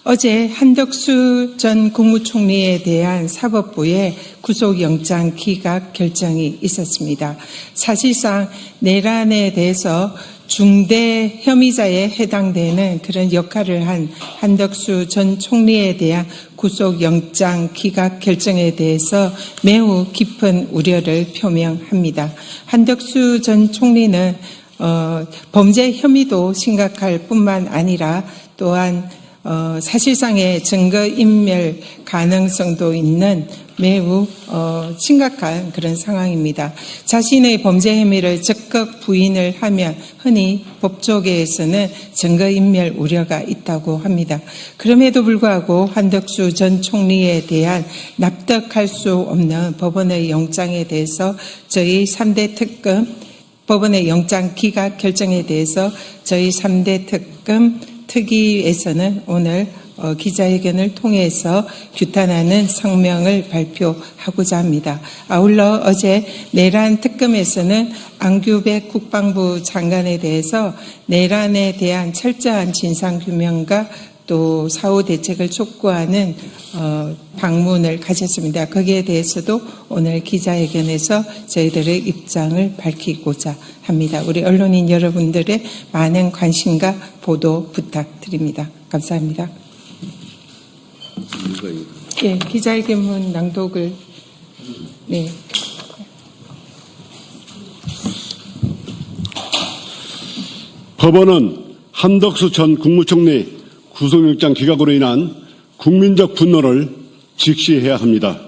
어제 한덕수 전 국무총리에 대한 사법부의 구속영장 기각 결정이 있었습니다. 사실상 내란에 대해서 중대 혐의자에 해당되는 그런 역할을 한 한덕수 전 총리에 대한 구속영장 기각 결정에 대해서 매우 깊은 우려를 표명합니다. 한덕수 전 총리는 범죄 혐의도 심각할 뿐만 아니라 또한 사실상의 증거인멸 가능성도 있는 매우 심각한 그런 상황입니다. 자신의 범죄 혐의를 적극 부인을 하면 흔히 법조계에서는 증거인멸 우려가 있다고 합니다. 그럼에도 불구하고 한덕수 전 총리에 대한 납득할 수 없는 법원의 영장에 대해서 저희 3대 특검 법원의 영장 기각 결정에 대해서 저희 3대 특검 특위에서는 오늘 기자회견을 통해서 규탄하는 성명을 발표하고자 합니다. 아울러 어제 내란 특검에서는 안규백 국방부 장관에 대해서 내란에 대한 철저한 진상규명과 또 사후 대책을 촉구하는 방문을 가졌습니다. 거기에 대해서도 오늘 기자회견에서 저희들의 입장을 밝히고자 합니다. 우리 언론인 여러분들의 많은 관심과 보도 부탁드립니다. 감사합니다. 예, 기자회견문 낭독을 네. 법원은 한덕수 전 국무총리 구속영장 기각으로 인한 국민적 분노를 직시해야 합니다.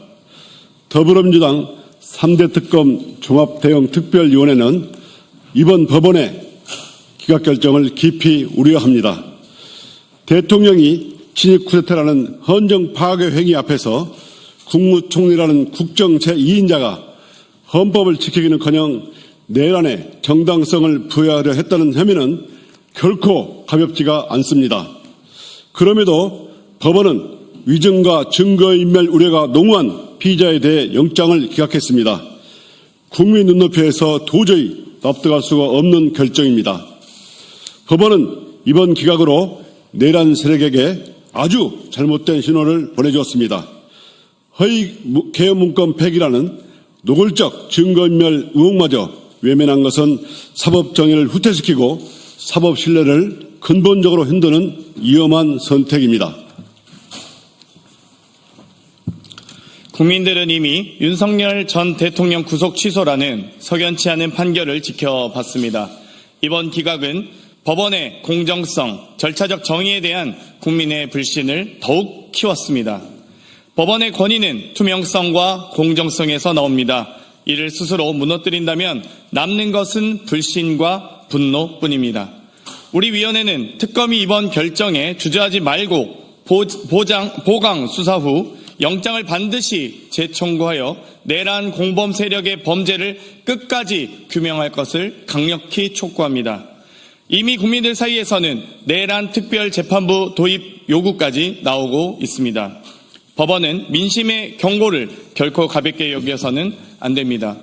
더불어민주당 3대 특검 종합대응특별위원회는 이번 법원의 기각 결정을 깊이 우려합니다. 대통령이 친일 쿠데타라는 헌정 파괴 행위 앞에서 국무총리라는 국정 제2인자가 헌법을 지키기는커녕 내란의 정당성을 부여하려 했다는 혐의는 결코 가볍지가 않습니다. 그럼에도 법원은 위증과 증거인멸 우려가 농후한 피의자에 대해 영장을 기각했습니다. 국민 눈높이에서 도저히 납득할 수가 없는 결정입니다. 법원은 이번 기각으로 내란 세력에게 아주 잘못된 신호를 보내주었습니다. 허위 개헌문건 폐기라는 노골적 증거인멸 의혹마저 외면한 것은 사법 정의를 후퇴시키고 사법 신뢰를 근본적으로 흔드는 위험한 선택입니다. 국민들은 이미 윤석열 전 대통령 구속 취소라는 석연치 않은 판결을 지켜봤습니다. 이번 기각은 법원의 공정성, 절차적 정의에 대한 국민의 불신을 더욱 키웠습니다. 법원의 권위는 투명성과 공정성에서 나옵니다. 이를 스스로 무너뜨린다면 남는 것은 불신과 분노뿐입니다. 우리 위원회는 특검이 이번 결정에 주저하지 말고 보강 수사 후 영장을 반드시 재청구하여 내란 공범 세력의 범죄를 끝까지 규명할 것을 강력히 촉구합니다. 이미 국민들 사이에서는 내란 특별재판부 도입 요구까지 나오고 있습니다. 법원은 민심의 경고를 결코 가볍게 여겨서는 안 됩니다.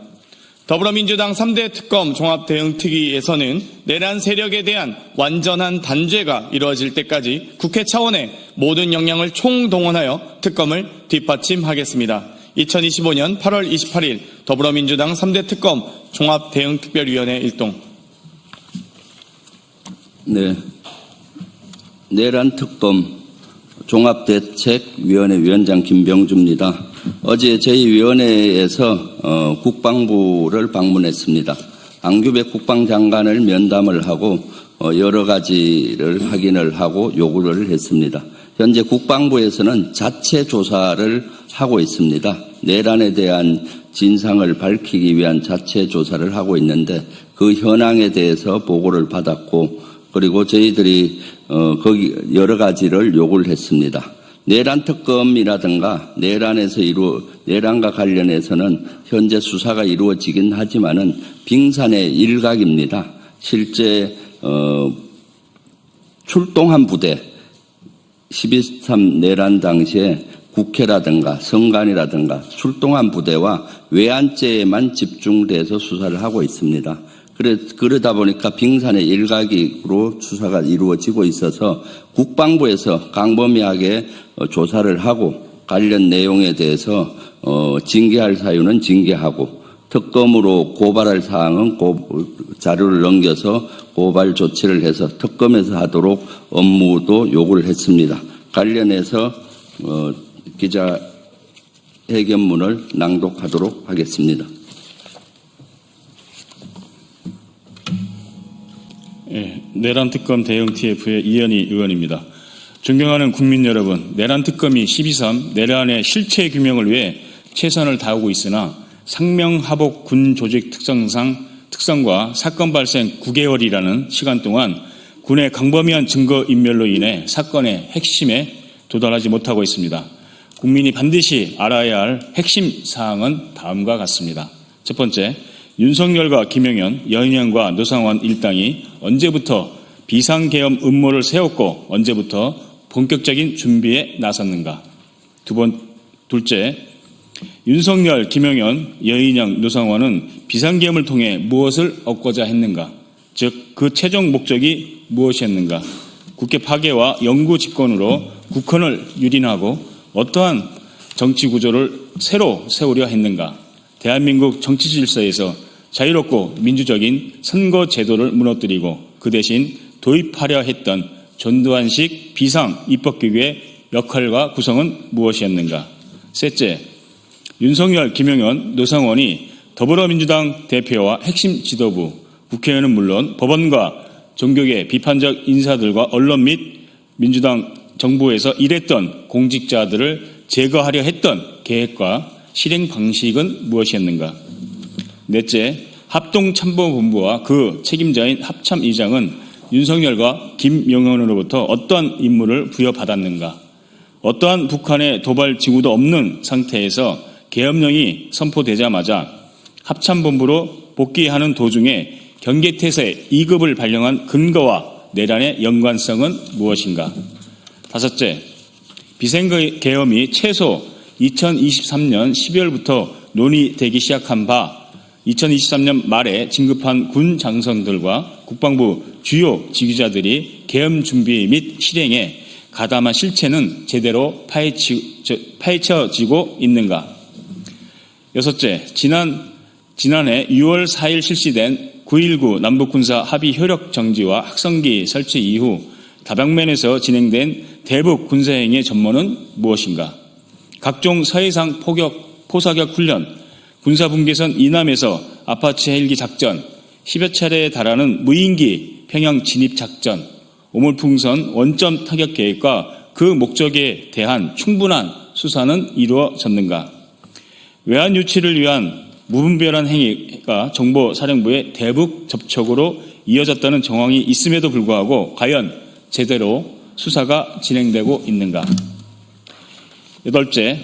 더불어민주당 3대 특검 종합대응특위에서는 내란 세력에 대한 완전한 단죄가 이루어질 때까지 국회 차원의 모든 역량을 총동원하여 특검을 뒷받침하겠습니다. 2025년 8월 28일 더불어민주당 3대 특검 종합대응특별위원회 일동. 네, 내란 특검 종합대책위원회 위원장 김병주입니다. 어제 저희 위원회에서 국방부를 방문했습니다. 안규백 국방장관을 면담을 하고 여러 가지를 확인을 하고 요구를 했습니다. 현재 국방부에서는 자체 조사를 하고 있습니다. 내란에 대한 진상을 밝히기 위한 자체 조사를 하고 있는데 그 현황에 대해서 보고를 받았고 그리고 저희들이 거기 여러 가지를 요구를 했습니다. 내란 특검이라든가 내란과 관련해서는 현재 수사가 이루어지긴 하지만은 빙산의 일각입니다. 실제 출동한 부대 12.3 내란 당시에 국회라든가 성관이라든가 출동한 부대와 외환죄에만 집중돼서 수사를 하고 있습니다. 그러다 보니까 빙산의 일각으로 수사가 이루어지고 있어서 국방부에서 광범위하게 조사를 하고 관련 내용에 대해서 징계할 사유는 징계하고 특검으로 고발할 사항은 자료를 넘겨서 고발 조치를 해서 특검에서 하도록 업무도 요구를 했습니다. 관련해서 기자회견문을 낭독하도록 하겠습니다. 내란 특검 대응 TF의 이현희 의원입니다. 존경하는 국민 여러분, 내란 특검이 12.3 내란의 실체 규명을 위해 최선을 다하고 있으나 상명하복 군 조직 특성과 사건 발생 9개월이라는 시간 동안 군의 광범위한 증거 인멸로 인해 사건의 핵심에 도달하지 못하고 있습니다. 국민이 반드시 알아야 할 핵심 사항은 다음과 같습니다. 첫 번째, 윤석열과 김영현, 여인영과 노상원 일당이 언제부터 비상계엄 음모를 세웠고 언제부터 본격적인 준비에 나섰는가. 둘째, 윤석열, 김영현, 여인영, 노상원은 비상계엄을 통해 무엇을 얻고자 했는가. 즉 그 최종 목적이 무엇이었는가. 국회 파괴와 영구 집권으로 국헌을 유린하고 어떠한 정치 구조를 새로 세우려 했는가. 대한민국 정치 질서에서 자유롭고 민주적인 선거 제도를 무너뜨리고 그 대신 도입하려 했던 전두환식 비상 입법기구의 역할과 구성은 무엇이었는가. 셋째, 윤석열, 김영현, 노상원이 더불어민주당 대표와 핵심 지도부, 국회의원은 물론 법원과 종교계 비판적 인사들과 언론 및 민주당 정부에서 일했던 공직자들을 제거하려 했던 계획과 실행 방식은 무엇이었는가. 넷째, 합동참모본부와 그 책임자인 합참의장은 윤석열과 김영현으로부터 어떠한 임무를 부여받았는가. 어떠한 북한의 도발 징후도 없는 상태에서 계엄령이 선포되자마자 합참본부로 복귀하는 도중에 경계태세 2급을 발령한 근거와 내란의 연관성은 무엇인가. 다섯째, 비상계엄이 최소 2023년 12월부터 논의되기 시작한 바 2023년 말에 진급한 군 장성들과 국방부 주요 지휘자들이 계엄 준비 및 실행에 가담한 실체는 제대로 파헤쳐지고 있는가. 여섯째, 지난해 6월 4일 실시된 9.19 남북군사 합의 효력 정지와 확성기 설치 이후 다방면에서 진행된 대북 군사행위의 전모는 무엇인가. 각종 서해상 포사격 훈련, 군사분계선 이남에서 아파치 헬기 작전, 10여 차례에 달하는 무인기 평양 진입 작전, 오물풍선 원점 타격 계획과 그 목적에 대한 충분한 수사는 이루어졌는가. 외환 유치를 위한 무분별한 행위가 정보사령부의 대북 접촉으로 이어졌다는 정황이 있음에도 불구하고 과연 제대로 수사가 진행되고 있는가. 여덟째,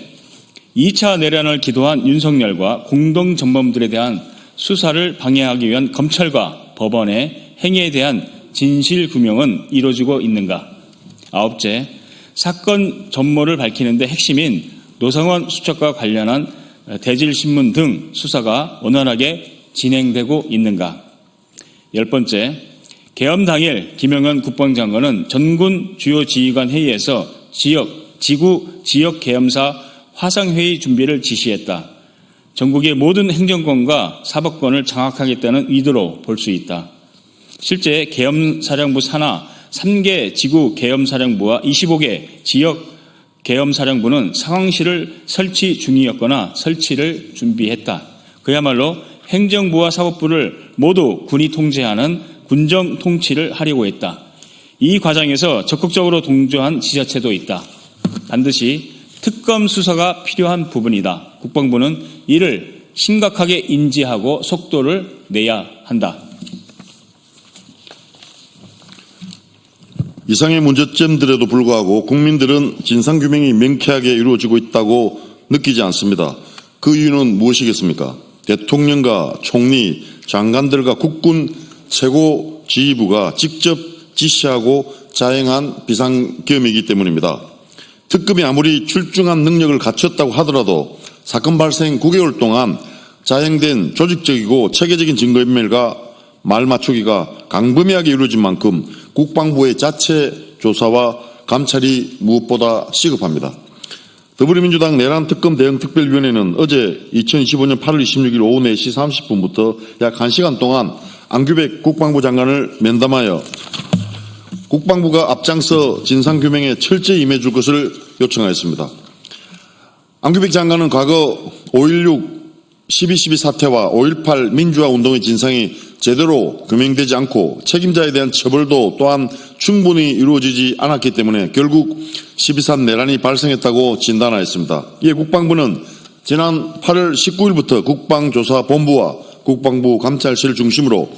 2차 내란을 기도한 윤석열과 공동전범들에 대한 수사를 방해하기 위한 검찰과 법원의 행위에 대한 진실규명은 이루어지고 있는가. 아홉째, 사건 전모를 밝히는 데 핵심인 노상원 수첩과 관련한 대질신문 등 수사가 원활하게 진행되고 있는가. 열번째, 계엄 당일 김영현 국방장관은 전군 주요 지휘관 회의에서 지구 지역 계엄사 화상회의 준비를 지시했다. 전국의 모든 행정권과 사법권을 장악하겠다는 의도로 볼 수 있다. 실제 계엄사령부 산하 3개 지구 계엄사령부와 25개 지역 계엄사령부는 상황실을 설치 중이었거나 설치를 준비했다. 그야말로 행정부와 사법부를 모두 군이 통제하는 군정 통치를 하려고 했다. 이 과정에서 적극적으로 동조한 지자체도 있다. 반드시 특검 수사가 필요한 부분이다. 국방부는 이를 심각하게 인지하고 속도를 내야 한다. 이상의 문제점들에도 불구하고 국민들은 진상규명이 명쾌하게 이루어지고 있다고 느끼지 않습니다. 그 이유는 무엇이겠습니까? 대통령과 총리, 장관들과 국군 최고 지휘부가 직접 지시하고 자행한 비상계엄이기 때문입니다. 특검이 아무리 출중한 능력을 갖췄다고 하더라도 사건 발생 9개월 동안 자행된 조직적이고 체계적인 증거인멸과 말 맞추기가 강범위하게 이루어진 만큼 국방부의 자체 조사와 감찰이 무엇보다 시급합니다. 더불어민주당 내란특검 대응특별위원회는 어제 2025년 8월 26일 오후 4시 30분부터 약 1시간 동안 안규백 국방부 장관을 면담하여 국방부가 앞장서 진상규명에 철저히 임해줄 것을 요청하였습니다. 안규백 장관은 과거 5.16 12.12 사태와 5.18 민주화 운동의 진상이 제대로 규명되지 않고 책임자에 대한 처벌도 또한 충분히 이루어지지 않았기 때문에 결국 12.3 내란이 발생했다고 진단하였습니다. 이에 국방부는 지난 8월 19일부터 국방조사본부와 국방부 감찰실을 중심으로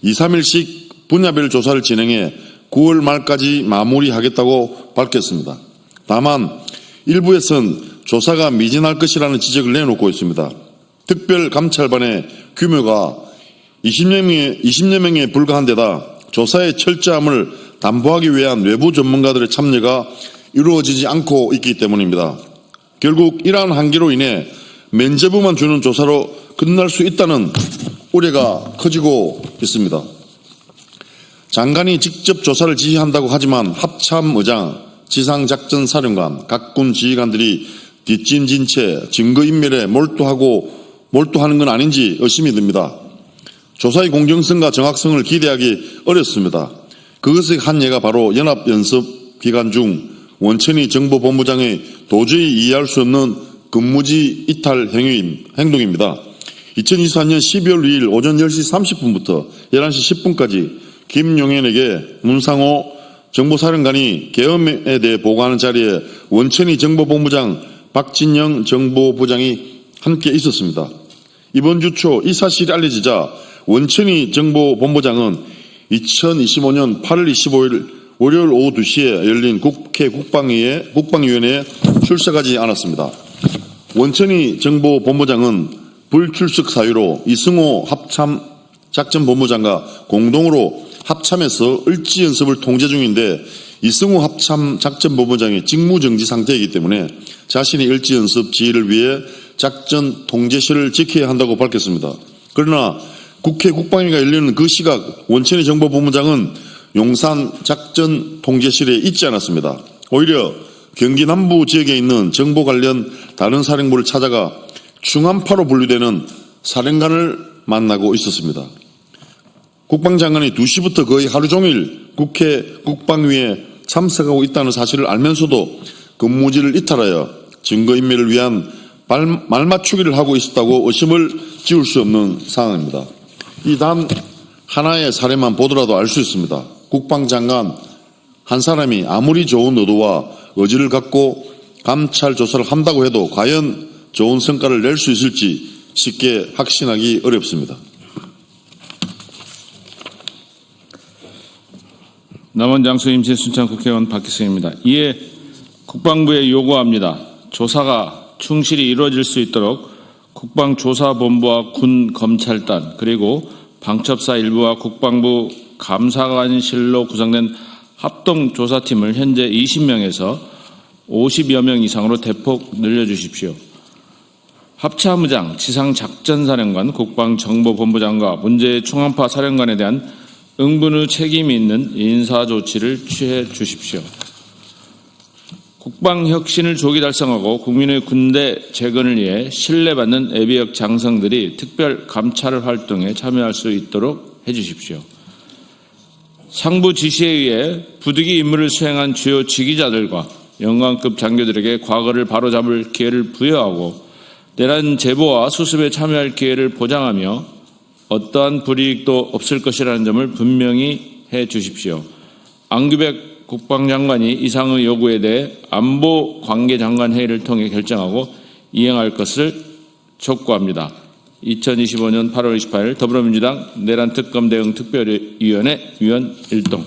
2, 3일씩 분야별 조사를 진행해 9월 말까지 마무리하겠다고 밝혔습니다. 다만 일부에선 조사가 미진할 것이라는 지적을 내놓고 있습니다. 특별감찰반의 규모가 20여 명에 불과한 데다 조사의 철저함을 담보하기 위한 외부 전문가들의 참여가 이루어지지 않고 있기 때문입니다. 결국 이러한 한계로 인해 면죄부만 주는 조사로 끝날 수 있다는 우려가 커지고 있습니다. 장관이 직접 조사를 지휘한다고 하지만 합참의장, 지상작전사령관, 각 군 지휘관들이 뒷짐진 채 증거인멸에 몰두하는 건 아닌지 의심이 듭니다. 조사의 공정성과 정확성을 기대하기 어렵습니다. 그것의 한 예가 바로 연합연습 기간 중 원천희 정보본부장의 도저히 이해할 수 없는 근무지 이탈 행동입니다. 2024년 12월 2일 오전 10시 30분부터 11시 10분까지 김용현에게 문상호 정보사령관이 계엄에 대해 보고하는 자리에 원천희 정보본부장, 박진영 정보부장이 함께 있었습니다. 이번 주 초 이 사실이 알려지자 원천희 정보본부장은 2025년 8월 25일 월요일 오후 2시에 열린 국회 국방위원회에 출석하지 않았습니다. 원천희 정보본부장은 불출석 사유로 이승호 합참작전본부장과 공동으로 합참에서 을지연습을 통제 중인데 이승호 합참작전본부장이 직무정지 상태이기 때문에 자신이 을지연습 지휘를 위해 작전 통제실을 지켜야 한다고 밝혔습니다. 그러나 국회 국방위가 열리는 그 시각 원천희 정보본부장은 용산 작전 통제실에 있지 않았습니다. 오히려 경기 남부 지역에 있는 정보 관련 다른 사령부를 찾아가 중함파로 분류되는 사령관을 만나고 있었습니다. 국방장관이 2시부터 거의 하루 종일 국회 국방위에 참석하고 있다는 사실을 알면서도 근무지를 이탈하여 증거인멸을 위한 말맞추기를 하고 있었다고 의심을 지울 수 없는 상황입니다. 이 단 하나의 사례만 보더라도 알 수 있습니다. 국방장관 한 사람이 아무리 좋은 의도와 의지를 갖고 감찰 조사를 한다고 해도 과연 좋은 성과를 낼 수 있을지 쉽게 확신하기 어렵습니다. 남원 장수 임시 순창 국회의원 박기승입니다. 이에 국방부에 요구합니다. 조사가 충실히 이루어질 수 있도록 국방조사본부와 군검찰단 그리고 방첩사 일부와 국방부 감사관실로 구성된 합동조사팀을 현재 20명에서 50여 명 이상으로 대폭 늘려주십시오. 합참의장, 지상작전사령관, 국방정보본부장과 문제의 충함파 사령관에 대한 응분의 책임이 있는 인사조치를 취해 주십시오. 국방혁신을 조기 달성하고 국민의 군대 재건을 위해 신뢰받는 예비역 장성들이 특별 감찰 활동에 참여할 수 있도록 해주십시오. 상부 지시에 의해 부득이 임무를 수행한 주요 지휘자들과 영관급 장교들에게 과거를 바로잡을 기회를 부여하고 내란 제보와 수습에 참여할 기회를 보장하며 어떠한 불이익도 없을 것이라는 점을 분명히 해 주십시오. 안규백 국방장관이 이상의 요구에 대해 안보관계장관 회의를 통해 결정하고 이행할 것을 촉구합니다. 2025년 8월 28일 더불어민주당 내란특검 대응 특별위원회 위원 일동.